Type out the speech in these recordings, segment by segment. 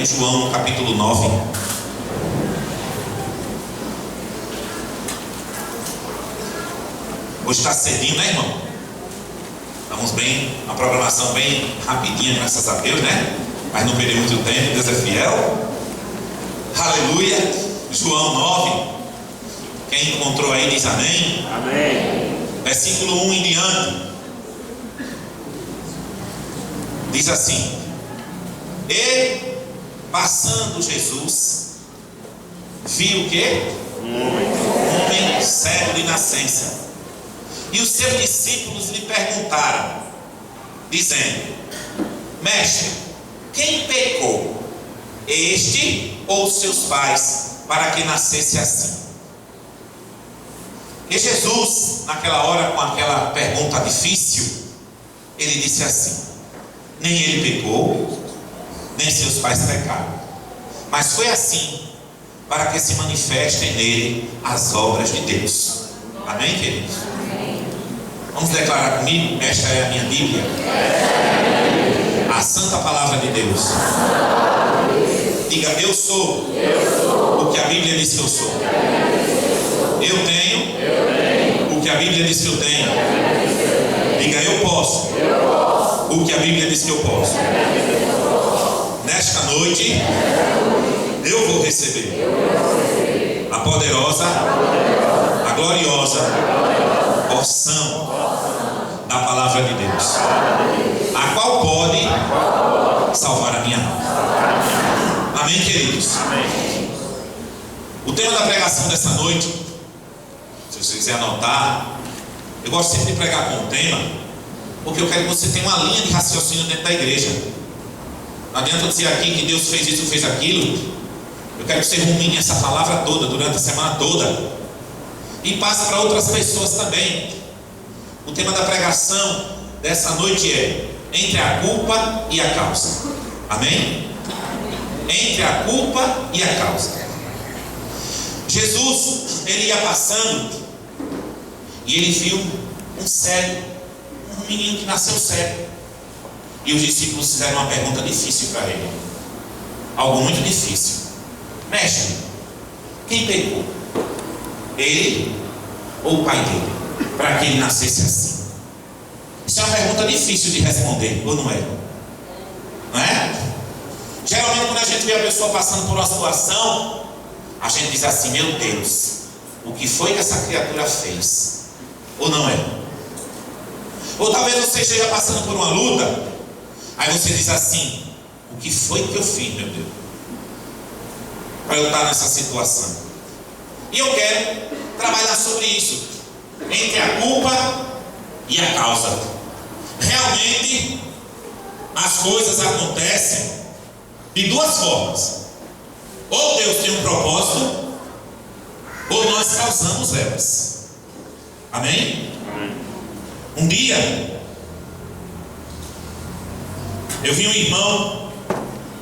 João, no capítulo 9. Hoje está cedinho, né, irmão? Estamos bem, uma programação bem rapidinha, graças a Deus, né? Mas não perdemos muito tempo, Deus é fiel. Aleluia. João 9. Quem encontrou aí diz amém. Amém. Versículo 1 em diante. Diz assim: E passando Jesus, viu o quê? Um homem cego de nascença. E os seus discípulos lhe perguntaram, dizendo: Mestre, quem pecou, este ou seus pais, para que nascesse assim? E Jesus, naquela hora, com aquela pergunta difícil, ele disse assim: nem ele pecou, nem seus pais pecaram, mas foi assim para que se manifestem nele as obras de Deus. Amém, queridos? Amém. Vamos declarar comigo? Esta é a minha Bíblia, a santa palavra de Deus. Diga: eu sou o que a Bíblia diz que eu sou. Eu tenho o que a Bíblia diz que eu tenho. Diga: eu posso o que a Bíblia diz que eu posso. Nesta noite eu vou receber a poderosa, a gloriosa porção da palavra de Deus, a qual pode salvar a minha alma. Amém, queridos? Amém. O tema da pregação dessa noite, se você quiser anotar, eu gosto sempre de pregar com um tema, porque eu quero que você tenha uma linha de raciocínio dentro da igreja. Não adianta eu dizer aqui que Deus fez isso, fez aquilo. Eu quero que você rumine essa palavra toda, durante a semana toda, e passe para outras pessoas também. O tema da pregação dessa noite é: entre a culpa e a causa. Amém? Entre a culpa e a causa. Jesus, ele ia passando e ele viu um cego, um menino que nasceu cego. E os discípulos fizeram uma pergunta difícil para ele, algo muito difícil: Mestre, quem pecou? Ele ou o pai dele, para que ele nascesse assim? Isso é uma pergunta difícil de responder, ou não é? Não é? Geralmente quando a gente vê a pessoa passando por uma situação, a gente diz assim: meu Deus, o que foi que essa criatura fez? Ou não é? Ou talvez você esteja passando por uma luta, aí você diz assim: o que foi que eu fiz, meu Deus, para eu estar nessa situação? E eu quero trabalhar sobre isso, entre a culpa e a causa. Realmente as coisas acontecem de duas formas: ou Deus tem um propósito, ou nós causamos elas. Amém? Um dia eu vi um irmão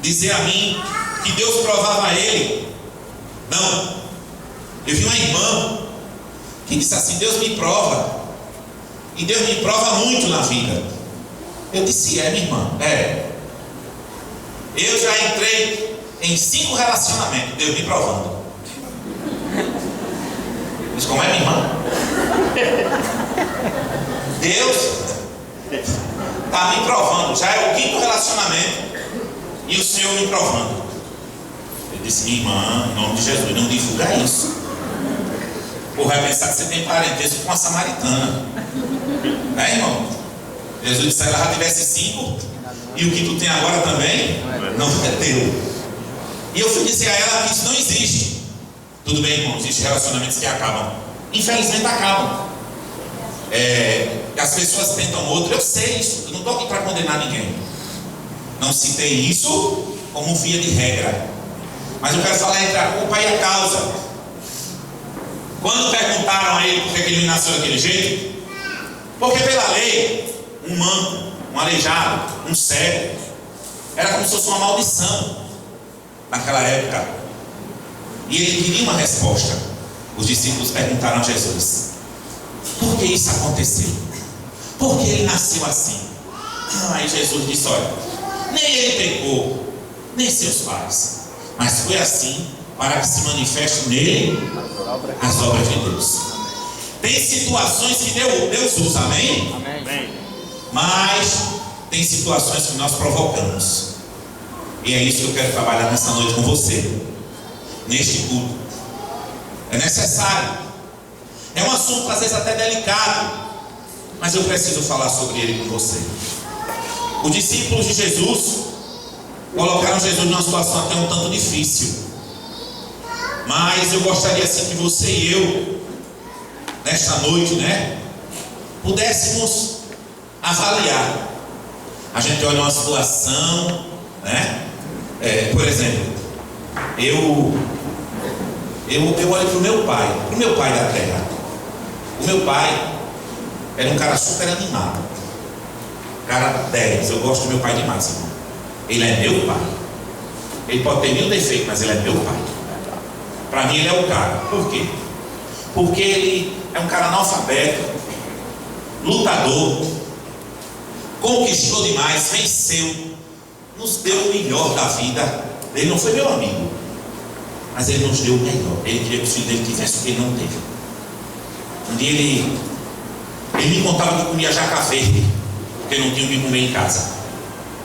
dizer a mim que Deus provava a ele. Não, eu vi uma irmã que disse assim: Deus me prova, e Deus me prova muito na vida. Eu disse: é, minha irmã, é. Eu já entrei em 5 relacionamentos, Deus me provando. Mas como é, minha irmã? Deus está me provando, já é o 5º relacionamento, e o Senhor me provando. Eu disse: minha irmã, em nome de Jesus, não divulga isso. Ou vai pensar que você tem parentesco com a samaritana. É, irmão? Jesus disse: se ela já tivesse 5, e o que tu tem agora também, não é teu. E eu fui dizer a ela que isso não existe. Tudo bem, irmão, existem relacionamentos que acabam. Infelizmente acabam. As pessoas tentam outro, eu sei isso. Eu não estou aqui para condenar ninguém. Não citei isso como via de regra. Mas eu quero falar entre a culpa e a causa. Quando perguntaram a ele por que ele nasceu daquele jeito, porque pela lei, um manco, um aleijado, um cego, era como se fosse uma maldição naquela época. E ele queria uma resposta. Os discípulos perguntaram a Jesus: por que isso aconteceu? Por que ele nasceu assim? Aí Jesus disse: olha, nem ele pecou, nem seus pais, mas foi assim para que se manifeste nele as obras de Deus. Tem situações que Deus usa, amém? Amém. Mas tem situações que nós provocamos. E é isso que eu quero trabalhar nessa noite com você, neste culto. É necessário. É um assunto às vezes até delicado, mas eu preciso falar sobre ele com você. Os discípulos de Jesus colocaram Jesus numa situação até um tanto difícil. Mas eu gostaria assim que você e eu, nesta noite, pudéssemos avaliar. A gente olha uma situação, por exemplo, eu olho para o meu pai da terra. O meu pai era um cara super animado, cara 10. Eu gosto do meu pai demais, irmão. Ele é meu pai. Ele pode ter 1000 defeitos, mas ele é meu pai. Para mim ele é o cara. Por quê? Porque ele é um cara analfabeto, lutador, conquistou demais, venceu, nos deu o melhor da vida. Ele não foi meu amigo, mas ele nos deu o melhor. Ele queria que o filho dele tivesse o que ele não teve. Um dia ele me contava que comia jaca verde, porque não tinha o que comer em casa,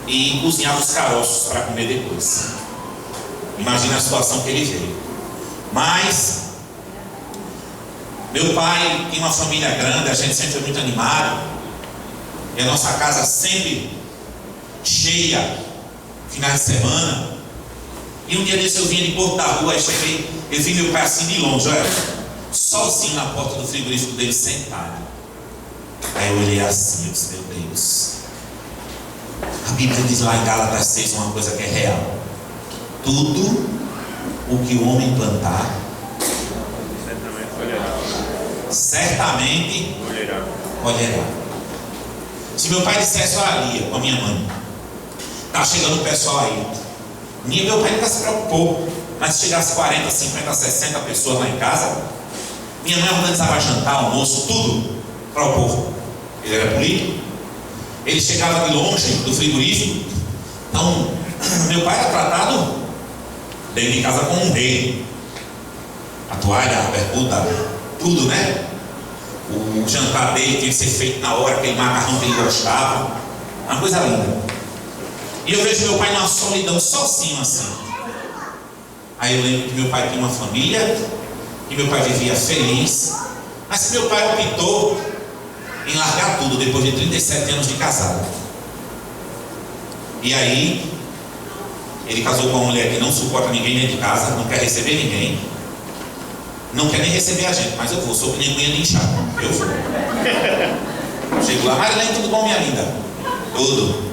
e cozinhava os caroços para comer depois. Imagina a situação que ele veio. Mas meu pai tinha uma família grande, a gente sempre foi muito animado, e a nossa casa sempre cheia, final de semana. E um dia desse eu vinha de Porto da Rua, aí cheguei, eu vi meu pai assim de longe, olha, sozinho na porta do frigorífico dele, sentado. Aí eu olhei assim, eu disse, meu Deus, a Bíblia diz lá em Gálatas 6 uma coisa que é real: tudo o que o homem plantar, certamente colherá. Se meu pai dissesse, olha ali, com a minha mãe, tá chegando o pessoal aí, meu pai nunca se preocupou, mas se chegasse 40, 50, 60 pessoas lá em casa, minha mãe organizava jantar, almoço, tudo para o povo. Ele era político, ele chegava de longe do frigorífico. Então meu pai era tratado dentro de casa como um rei. A toalha, a bermuda, tudo, o jantar dele tinha que ser feito na hora, aquele macarrão que ele gostava, uma coisa linda. E eu vejo meu pai numa solidão, sozinho assim. Aí eu lembro que meu pai tinha uma família, que meu pai vivia feliz, mas que meu pai optou em largar tudo depois de 37 anos de casado. E aí ele casou com uma mulher que não suporta ninguém dentro de casa, não quer receber ninguém, não quer nem receber a gente, mas eu vou, sou que nem unha de inchar, eu vou. Chego lá, Marilene, tudo bom, minha linda? Tudo.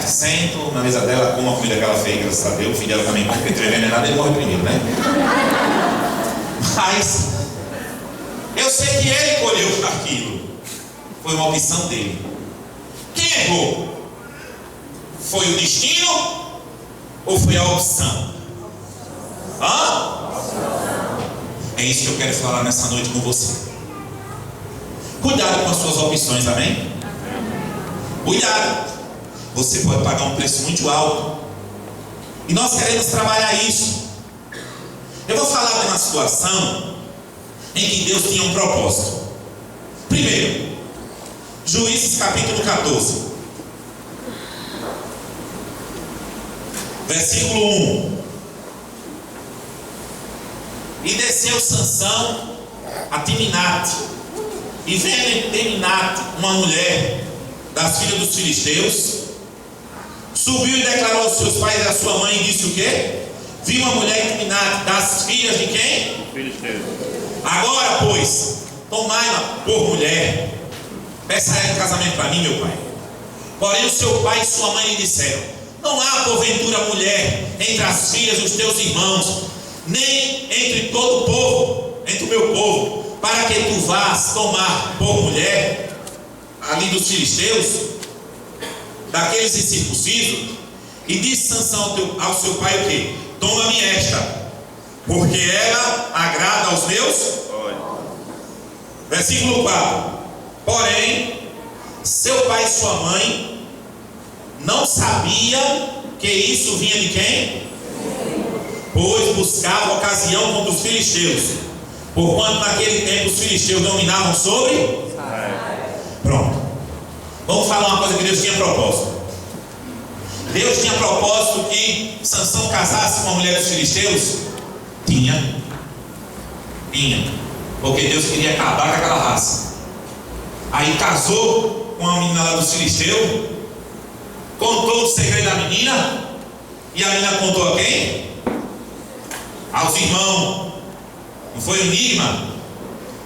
Sento na mesa dela, como a comida que ela fez, graças a Deus. O filho dela também, porque tiver envenenado, ele morre primeiro, Mas eu sei que ele colheu aquilo, foi uma opção dele. Quem errou? Foi o destino ou foi a opção? É isso que eu quero falar nessa noite com você. Cuidado com as suas opções, amém? Cuidado. Você pode pagar um preço muito alto, e nós queremos trabalhar isso. Eu vou falar de uma situação em que Deus tinha um propósito. Primeiro, Juízes capítulo 14, versículo 1. E desceu Sansão a Timinate, e vendo em Timinate uma mulher das filhas dos filisteus, subiu e declarou aos seus pais e à sua mãe, e disse o quê? Vi uma mulher em Timinate, das filhas de quem? Filisteus. Agora, pois, tomai-la por mulher, peça ela em casamento para mim, meu pai. Porém o seu pai e sua mãe lhe disseram: não há porventura mulher entre as filhas dos teus irmãos, nem entre todo o povo, entre o meu povo, para que tu vás tomar por mulher ali dos filisteus, daqueles incircuncisos? E disse Sansão ao seu pai o quê? Toma-me esta, porque ela agrada aos meus olhos. Versículo 4. Porém seu pai e sua mãe não sabia que isso vinha de quem? Pois buscava ocasião contra os filisteus, porquanto naquele tempo os filisteus dominavam sobre. Pronto. Vamos falar uma coisa que Deus tinha propósito. Deus tinha propósito que Sansão casasse com a mulher dos filisteus? Tinha. Porque Deus queria acabar com aquela raça. Aí casou com a menina lá dos filisteus, contou o segredo da menina, e a menina contou a quem? Aos irmãos. Não foi um enigma?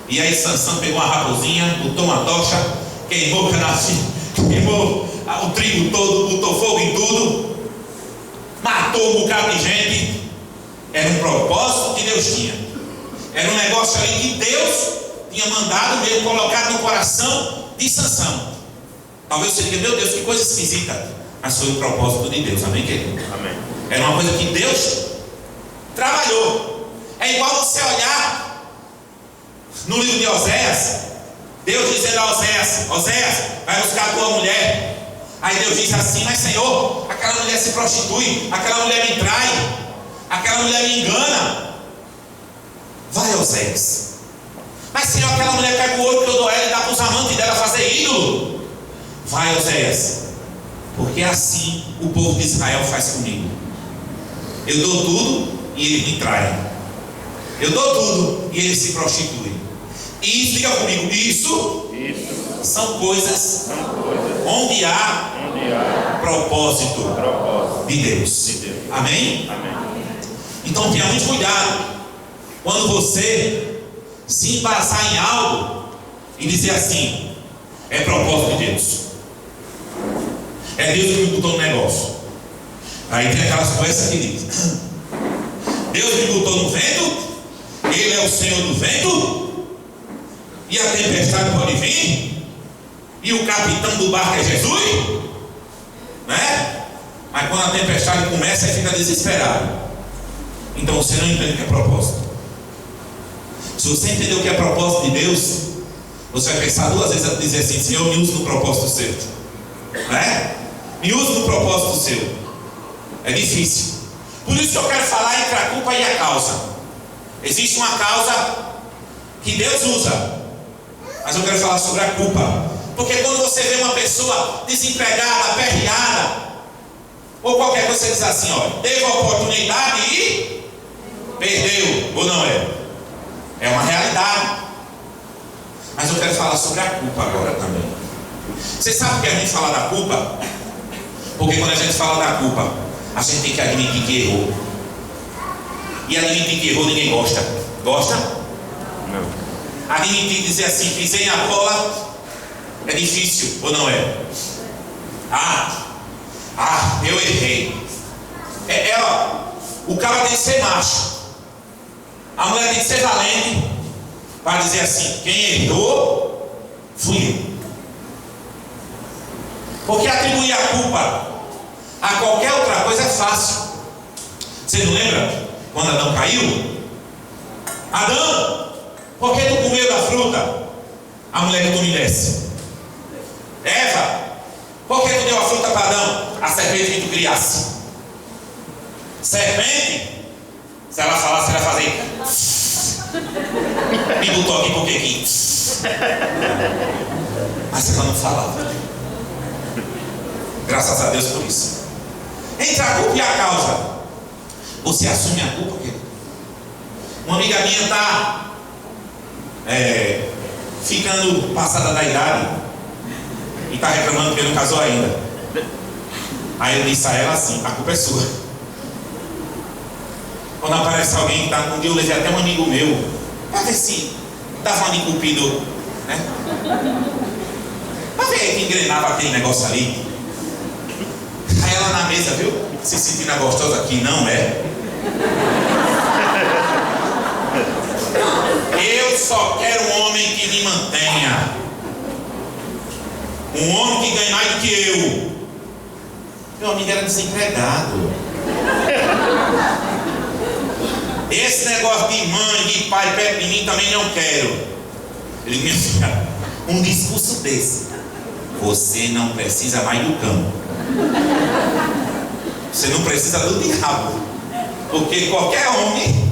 E aí Sansão pegou uma raposinha, botou uma tocha, queimou o trigo todo, botou fogo em tudo, matou um bocado de gente. Era um propósito que Deus tinha. Era um negócio ali que Deus tinha mandado mesmo, colocado no coração de Sansão. Talvez você diga, meu Deus, que coisa esquisita. Mas foi o propósito de Deus, amém, querido? Amém. Era uma coisa que Deus trabalhou. É igual você olhar no livro de Oséias, Deus dizendo a Oséias: Oséias, vai buscar a tua mulher. Aí Deus diz assim: mas Senhor, aquela mulher se prostitui, aquela mulher me trai, aquela mulher me engana. Vai, Oséias. Mas Senhor, aquela mulher pega o ouro que eu dou a ela e dá para os amantes dela fazer ídolo. Vai, Oséias. Porque assim o povo de Israel faz comigo. Eu dou tudo e ele me trai. Eu dou tudo e ele se prostitui. E diga comigo, isso são coisas onde há propósito de Deus. Amém? Então tenha muito cuidado quando você se embasar em algo e dizer assim: é propósito de Deus, é Deus que me botou no negócio. Aí tem aquelas conversas que diz: Deus me botou no vento, Ele é o Senhor do vento, e a tempestade pode vir, e o capitão do barco é Jesus, né? Mas quando a tempestade começa, ele fica desesperado. Então você não entende o que é propósito. Se você entender o que é propósito de Deus, você vai pensar duas vezes a dizer assim: Senhor, me use no propósito seu, né? Me use no propósito seu. É difícil. Por isso que eu quero falar entre a culpa e a causa. Existe uma causa que Deus usa, mas eu quero falar sobre a culpa. Porque quando você vê uma pessoa desempregada, aperreada, ou qualquer coisa, você diz assim: olha, teve a oportunidade e perdeu, ou não é? É uma realidade. Mas eu quero falar sobre a culpa agora também. Você sabe o que é a gente falar da culpa? Porque quando a gente fala da culpa, a gente tem que admitir que errou. E admitir que errou ninguém gosta. Gosta? Não. Admitir e dizer assim: pisei na bola, é difícil, ou não é? Eu errei. O cara tem que ser macho. A mulher tem que ser valente para dizer assim: quem errou fui eu. Porque atribuir a culpa a qualquer outra coisa é fácil. Você não lembra quando Adão caiu? Adão, por que tu comeu da fruta? A mulher que tu me desse. Eva, por que tu deu a fruta para Adão? A serpente que tu criasse. Serpente, se ela falasse, ela ia fazer. Me botou aqui porque quis. Mas ela não falava. Graças a Deus por isso. Entre a culpa e a causa, você assume a culpa, querido. Uma amiga minha está ficando passada da idade e está reclamando que não casou ainda. Aí eu disse a ela assim: a culpa é sua. Quando aparece alguém que está com Deus, eu levei até um amigo meu para ver se estava de cupido, né? Para ver que engrenava aquele negócio ali. Aí ela na mesa, viu? Se sentindo gostosa aqui, não é? Eu só quero um homem que me mantenha. Um homem que ganhe mais do que eu. Meu amigo era desempregado. Esse negócio de mãe, de pai perto de mim também não quero. Ele me disse: um discurso desse, você não precisa mais do campo. Você não precisa do diabo, porque qualquer homem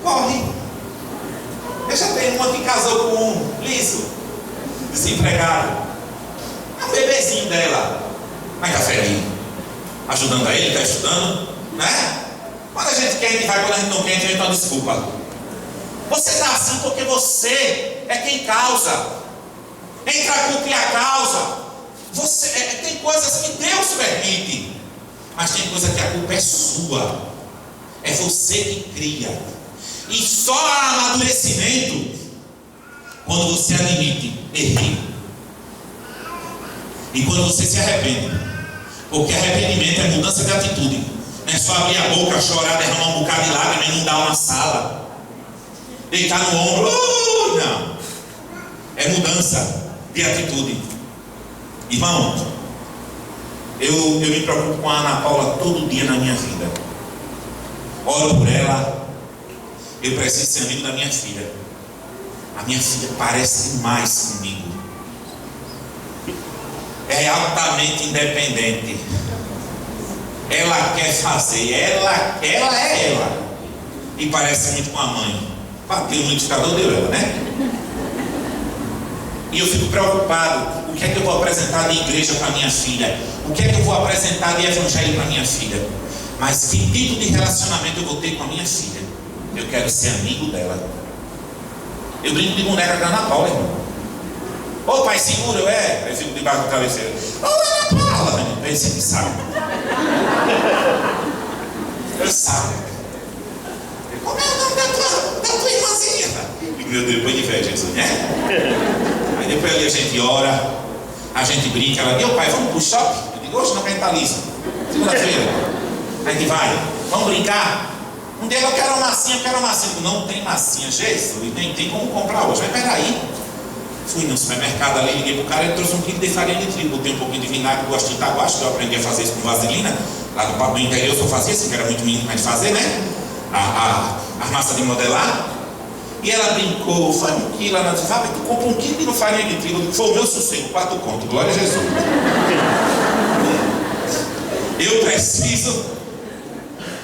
corre. Eu já tenho uma que casou com um liso, desempregado. É um bebezinho dela, mas está feliz, ajudando a ele, está estudando, né? Quando a gente quer, a gente vai. Quando a gente não quer, a gente vem uma desculpa. Você está assim porque você é quem causa. Entra a culpa e a causa. Tem coisas que Deus permite, mas tem coisa que a culpa é sua. É você que cria. E só há amadurecimento quando você admite: errei. E quando você se arrepende. Porque arrependimento é mudança de atitude. Não é só abrir a boca, chorar, derramar um bocado de lágrima e inundar uma sala, deitar no ombro. Não. É mudança de atitude. Irmão, eu me preocupo com a Ana Paula todo dia na minha vida. Oro por ela. Eu preciso ser amigo da minha filha. A minha filha parece demais comigo. É altamente independente. Ela quer fazer, ela é ela. E parece muito com a mãe. Bateu no liquidificador, deu ela, né? E eu fico preocupado. O que é que eu vou apresentar de igreja para minha filha? O que é que eu vou apresentar de evangelho para minha filha? Mas que tipo de relacionamento eu vou ter com a minha filha? Eu quero ser amigo dela. Eu brinco de boneca da Ana Paula, irmão. Ô pai, segura, eu fico debaixo do travesseiro. Ô Ana Paula, eu sempre sabe. Eu sabe. Como é o nome da tua irmãzinha? E meu Deus, depois de fé, Jesus, né? Aí depois ali a gente ora, a gente brinca. Ela diz: meu pai, vamos pro shopping? Eu digo: hoje não, quer Thalissa. Segunda-feira. Aí a gente vai, vamos brincar. Um dia eu quero uma massinha, Eu digo: não tem massinha, Jesus, e nem tem como comprar hoje. Mas peraí. Fui no supermercado ali, liguei pro cara, ele trouxe um quilo de farinha de trigo, botei um pouquinho de vinagre, gosto de taguache, que eu aprendi a fazer isso com vaselina. Lá no papo do interior eu só fazia isso, que era muito menino de fazer, né? A massa de modelar. E ela brincou, foi um quilo, ela disse: ah, mas tu compra um quilo de farinha de trigo. Foi o meu sossego, 4 conto, glória a Jesus. Eu preciso,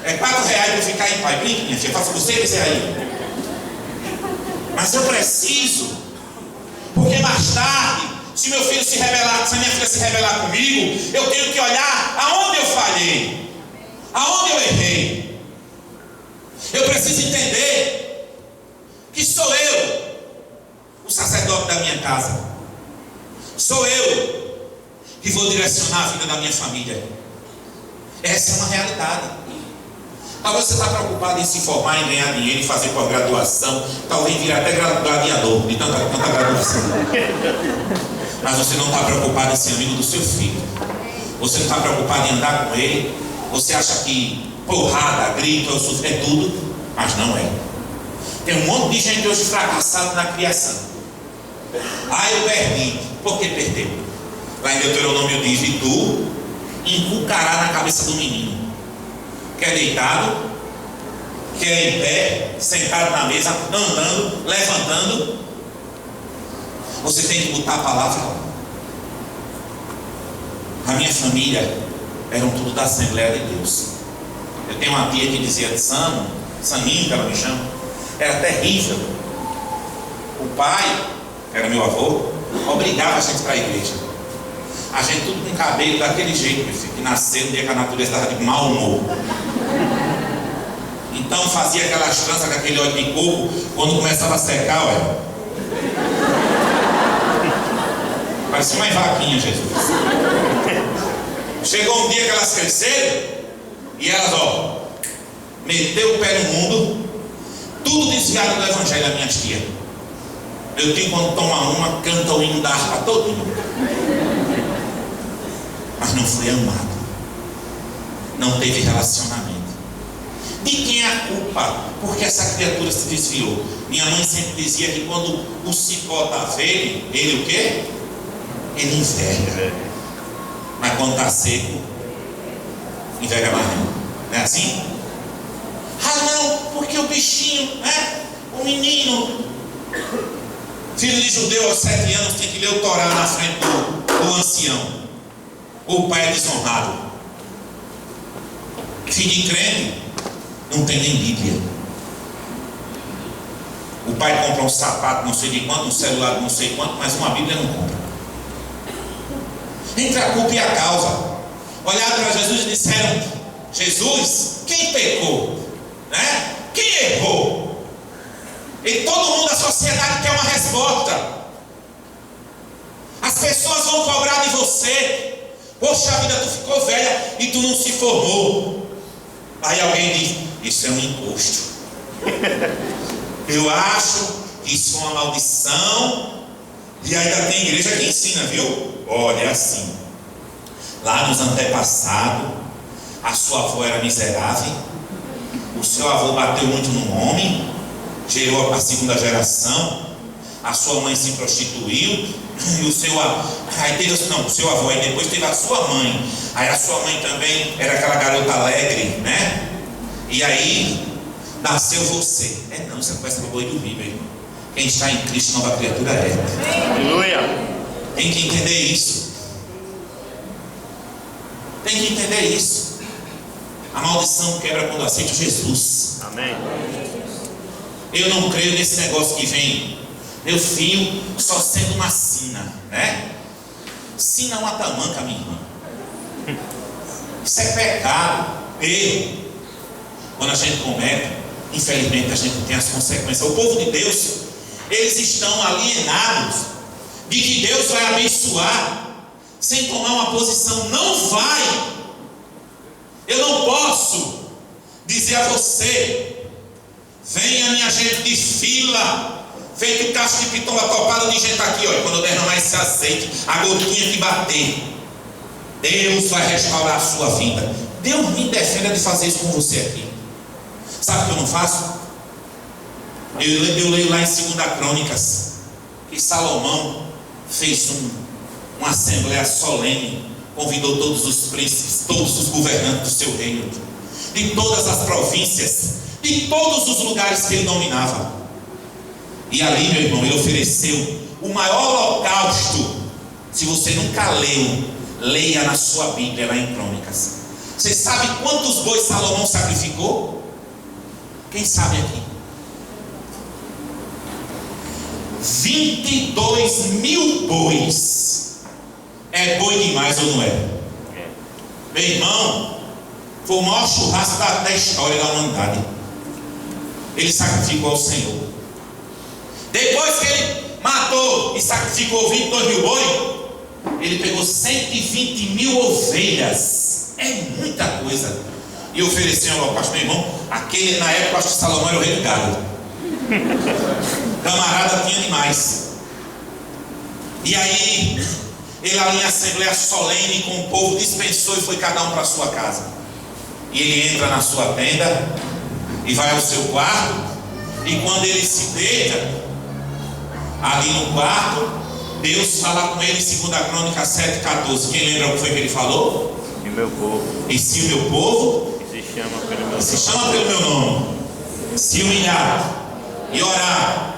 R$4 para ficar em paz. Brinque, minha filha, faça você e aí. Mas eu preciso. Porque mais tarde, se meu filho se rebelar, se a minha filha se rebelar comigo, eu tenho que olhar aonde eu falhei, aonde eu errei. Eu preciso entender que sou eu o sacerdote da minha casa. Sou eu que vou direcionar a vida da minha família. Essa é uma realidade. Talvez você está preocupado em se formar, em ganhar dinheiro, em fazer pós-graduação, talvez vir até gladiador, de tanta graduação. Mas você não está preocupado em ser amigo do seu filho. Você não está preocupado em andar com ele. Você acha que porrada, grito, é tudo, mas não é. Tem um monte de gente hoje fracassada na criação. Ah, eu perdi. Por que perdeu? Lá em Deuteronômio diz: e tu inculcará na cabeça do menino. Quer deitado, quer em pé, sentado na mesa, andando, levantando. Você tem que botar a palavra lá. A minha família eram tudo da Assembleia de Deus. Eu tenho uma tia que dizia de Saminho, que ela me chama, era terrível. O pai, que era meu avô, obrigava a gente para a igreja. A gente tudo com cabelo daquele jeito, meu filho, que nasceu no dia que a natureza estava de mau humor. Então fazia aquelas tranças com aquele óleo de coco, quando começava a secar, ué. Parecia uma vaquinha, Jesus. Chegou um dia que elas cresceram, e elas, meteu o pé no mundo, tudo desviado do evangelho da minha tia. Eu tenho quando toma uma, canta o hino da harpa todinho. Mas não foi amado, não teve relacionamento. De quem é a culpa? Porque essa criatura se desviou. Minha mãe sempre dizia que quando o cipó está verde, ele o quê? Ele enverga. Mas quando está seco, enverga mais não. Não é assim? Ah não, porque o bichinho, né? O menino, filho de judeu aos 7 anos, tem que ler o Torá na frente do ancião. O pai é desonrado. Filho de crente não tem nem Bíblia. O pai compra um sapato não sei de quanto, um celular não sei quanto, mas uma Bíblia não compra. Entre a culpa e a causa, olharam para Jesus e disseram: Jesus, quem pecou? Né? Quem errou? E todo mundo da sociedade quer uma resposta. As pessoas vão cobrar de você: poxa vida, tu ficou velha e tu não se formou. Aí alguém diz: isso é um encosto. Eu acho que isso é uma maldição. E ainda tem igreja que ensina, viu? Olha, é assim: lá nos antepassados, a sua avó era miserável, o seu avô bateu muito no homem, gerou a segunda geração, a sua mãe se prostituiu, e o seu avô, aí teve, não, o seu avô, aí depois teve a sua mãe, aí a sua mãe também era aquela garota alegre, né? E aí nasceu você. Não, você conversa com o boi do rio, meu irmão. Quem está em Cristo, nova criatura é. Aleluia. Tem que entender isso. Tem que entender isso. A maldição quebra quando aceita Jesus. Amém. Eu não creio nesse negócio que vem, meu filho só sendo uma sina, né? Sina é uma tamanca, minha irmã. Isso é pecado, erro. Quando a gente comete, infelizmente a gente tem as consequências. O povo de Deus, eles estão alienados de que Deus vai abençoar sem tomar uma posição. Não vai. Eu não posso dizer a você: venha minha gente de fila, feito cacho de pitola topado de gente aqui, olha, quando eu derramar esse azeite, a gotinha que bater, Deus vai restaurar a sua vida. Deus me defenda de fazer isso com você aqui. Sabe o que eu não faço? Eu leio lá em 2 Crônicas que Salomão fez uma assembleia solene, convidou todos os príncipes, todos os governantes do seu reino, de todas as províncias, de todos os lugares que ele dominava. E ali, meu irmão, ele ofereceu o maior holocausto. Se você nunca leu, leia na sua Bíblia, lá em Crônicas. Você sabe quantos bois Salomão sacrificou? Quem sabe aqui? 22 mil bois. É boi demais ou não é? Meu irmão, foi o maior churrasco da história da humanidade. Ele sacrificou ao Senhor. Depois que ele matou e sacrificou 22 mil bois, ele pegou 120 mil ovelhas. É muita coisa. E ofereceu ao pastor, meu irmão. Aquele, na época, acho que Salomão era o rei do gado. Camarada tinha demais. E aí, ele ali em assembleia solene com o povo, dispensou e foi cada um para a sua casa. E ele entra na sua tenda e vai ao seu quarto. E quando ele se deita ali no quarto, Deus fala com ele em 2 Crônicas 7,14. Quem lembra o que foi que ele falou? E meu povo. E se o meu povo Se chama pelo meu nome, se humilhar e orar,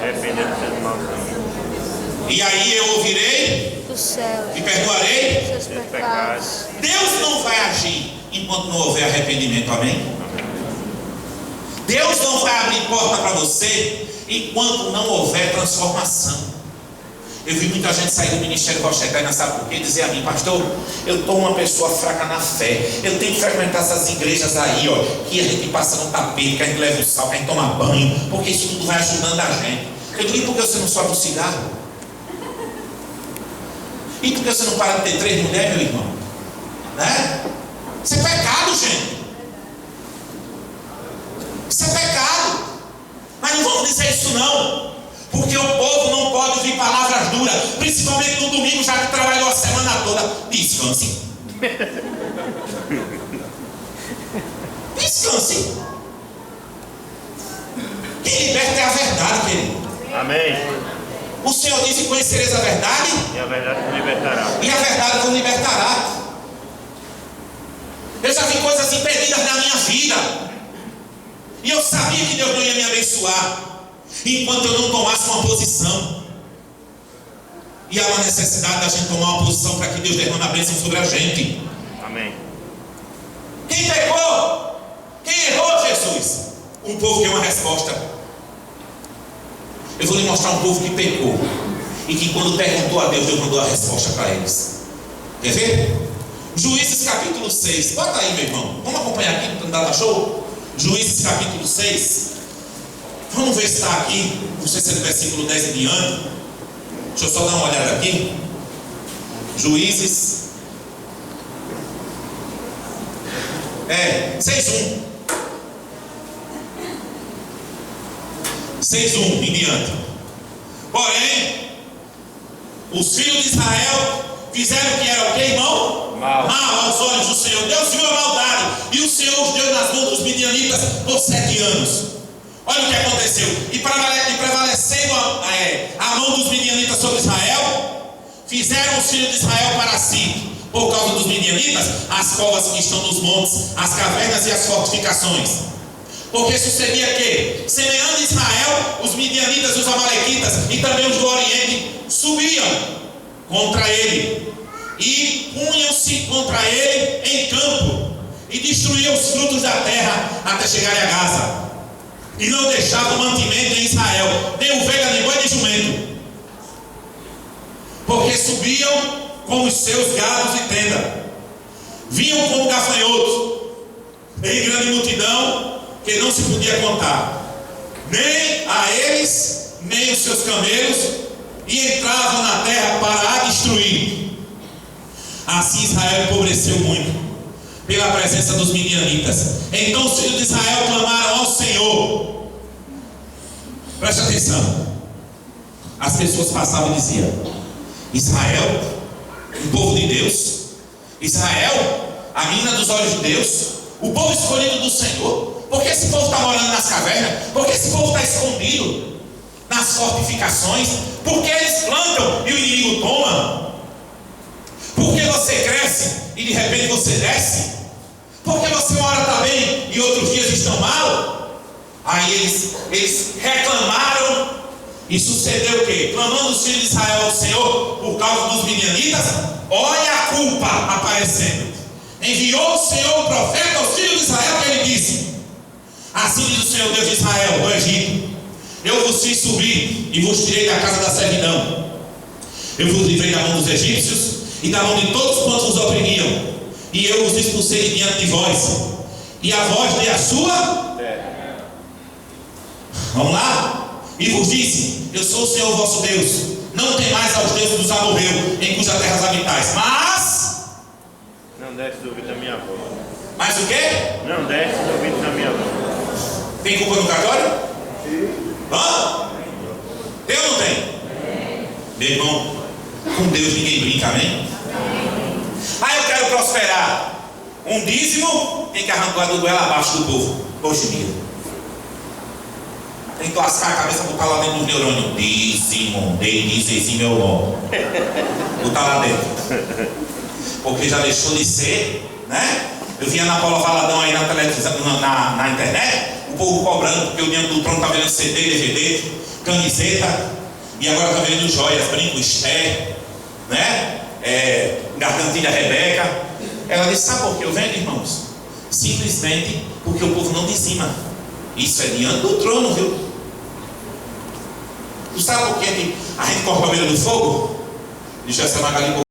arrepender dos seus maus caminhos, e aí eu ouvirei do céu e perdoarei seus pecados. Deus não vai agir enquanto não houver arrependimento, amém? Deus não vai abrir porta para você enquanto não houver transformação. Eu vi muita gente sair do ministério Rochegaina, sabe por quê? Dizer a mim: pastor, eu estou uma pessoa fraca na fé, eu tenho que frequentar essas igrejas aí, ó, que a gente passa no tapete, que a gente leva o sal, que a gente toma banho, porque isso tudo vai ajudando a gente. Eu digo: e por que você não sobe um cigarro? E por que você não para de ter 3 mulheres, meu irmão? Né? Isso é pecado, gente. Isso é pecado. Mas não vamos dizer isso não, porque o povo não pode ouvir palavras duras, principalmente no domingo, já que trabalhou a semana toda. Descanse. Descanse. Quem liberta é a verdade, querido. Amém. O Senhor disse: conhecereis a verdade, E a verdade vos libertará. e a verdade vos libertará. Eu já vi coisas impedidas na minha vida, e eu sabia que Deus não ia me abençoar enquanto eu não tomasse uma posição. E há uma necessidade da gente tomar uma posição para que Deus derrame a bênção sobre a gente. Amém. Quem pecou? Quem errou, Jesus? Um povo que é uma resposta. Eu vou lhe mostrar um povo que pecou e que quando perguntou a Deus, Deus mandou a resposta para eles. Quer ver? Juízes capítulo 6. Bota aí, meu irmão. Vamos acompanhar aqui no Data Show? Juízes capítulo 6. Vamos ver se está aqui. Não sei se é do versículo 10 em diante. Deixa eu só dar uma olhada aqui. Juízes 6:1. 6:1 em diante. Porém, os filhos de Israel fizeram o que era o que, irmão? Mal aos olhos do Senhor. Deus viu a maldade e o Senhor os deu nas mãos dos midianitas por 7 anos. Olha o que aconteceu. E prevalecendo a mão dos midianitas sobre Israel, fizeram os filhos de Israel para si, por causa dos midianitas, as covas que estão nos montes, as cavernas e as fortificações. Porque sucedia que, semeando Israel, os midianitas, os amalequitas e também os do Oriente subiam contra ele e punham-se contra ele em campo e destruíam os frutos da terra até chegarem a Gaza. E não deixavam mantimento em Israel, nem ovelha, nem boi, nem jumento, porque subiam com os seus gados e tenda, vinham como gafanhotos em grande multidão que não se podia contar, nem a eles, nem os seus camelos, e entravam na terra para a destruir. Assim Israel empobreceu muito pela presença dos midianitas. Então os filhos de Israel clamaram ao Senhor. Preste atenção. As pessoas passavam e diziam: Israel, o povo de Deus, Israel, a menina dos olhos de Deus, o povo escolhido do Senhor. Por que esse povo está morando nas cavernas? Por que esse povo está escondido nas fortificações? Por que eles plantam e o inimigo toma? Por que você cresce e de repente você desce? Por que você uma hora está bem e outros dias estão mal? Aí eles reclamaram. E sucedeu o quê? Clamando os filhos de Israel ao Senhor por causa dos midianitas. Olha a culpa aparecendo. Enviou o Senhor o profeta aos filhos de Israel, que ele disse: assim diz o Senhor Deus de Israel, do Egito: eu vos fiz subir e vos tirei da casa da servidão. Eu vos livrei da mão dos egípcios e da mão de todos quantos os oprimiam, e eu os expulsei de diante de vós, e a vós dei a sua. Vamos lá? E vos disse: eu sou o Senhor vosso Deus. Não temais aos deuses dos amorreus, em cuja terra habitais. Mas não desce do ouvido da minha voz. mas o quê? Não desce do ouvido da minha voz. Tem culpa no cartório? Hã? Tem ou não tem? Meu irmão, com Deus ninguém brinca, amém? Ah, eu quero prosperar. Um dízimo tem que arrancar do goela abaixo do povo. Hoje em dia tem que lascar a cabeça, botar lá dentro do neurônio. Dízimo, dei dízimo meu nome. Botar lá dentro. Porque já deixou de ser, né? Eu via na Paula Valadão aí na televisão, na internet, o povo cobrando, porque o diante do trono está vendo CD, DVD, camiseta, e agora está vendo joias, brinco, Esther, né? Gargantilha Rebeca. Ela disse: sabe por que eu vendo, irmãos? Simplesmente porque o povo não dizima. Isso é diante do trono, viu? Tu sabe por que a gente corta a beira do fogo? Deixa essa Magali